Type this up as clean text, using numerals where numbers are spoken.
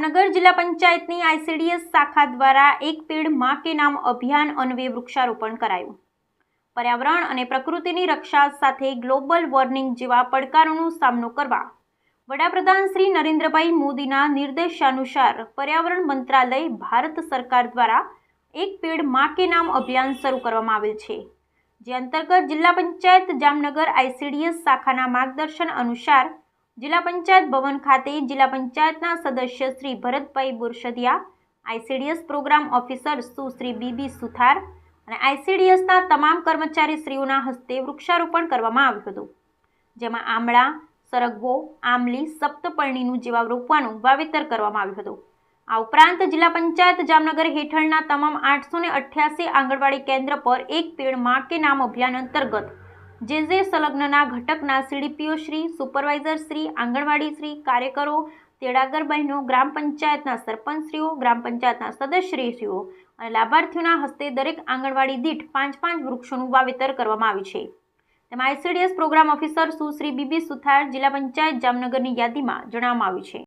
जामनगर जिला पंचायतनी आईसीडीएस शाखा द्वारा एक पेड़ मां के नाम अभियान अन्वये वृक्षारोपण कराયું। पर्यावरण અને પ્રકૃતિની રક્ષા સાથે ગ્લોબલ વોર્મિંગ જેવા પડકારોનો સામનો કરવા વડાપ્રધાન શ્રી નરેન્દ્રભાઈ મોદીના નિર્દેશાનુસાર पर्यावरण મંત્રાલય ભારત સરકાર દ્વારા એક પેડ मां के नाम અભિયાન શરૂ કરવામાં આવેલ છે, જે અંતર્ગત જિલ્લા પંચાયત જામનગર આઈસીડીએસ શાખાના માર્ગદર્શન અનુસાર जिला पंचायत भवन खाते जिला पंचायतना सदस्य Shri Bharatbhai Borsadiya, ICDS programme officer Sushri B B Suthar और आईसीडीएसना तमाम कर्मचारीश्रीओना हस्ते वृक्षारोपण करवामां आव्युं हतुं, जेमां आमळा, सरगवो, आमली, सप्तपर्णीनुं जेवा रोपवानुं वावेतर करवामां आव्युं हतुं। आ उपरांत जिला पंचायत जामनगर हेठळना तमाम 888 आंगणवाड़ी केन्द्र पर एक पेड़ मां के नाम अभियान अंतर्गत जे संलग्नना घटकना सीडीपीओ श्री, सुपरवाइजर श्री, आंगणवाड़ी श्री, कार्यकरो, तेड़ागर बहनों, ग्राम पंचायतना सरपंचश्रीओ, ग्राम पंचायतना सदस्यश्रीओ अने लाभार्थीओना हस्ते दरेक आंगणवाड़ी दीठ 5-5 वृक्षोनुं वावेतर करवामां आव्युं छे। तेमां ICDS programme officer Sushri B B Suthar जिला पंचायत जामनगरनी यादीमां जणाववामां आव्युं छे।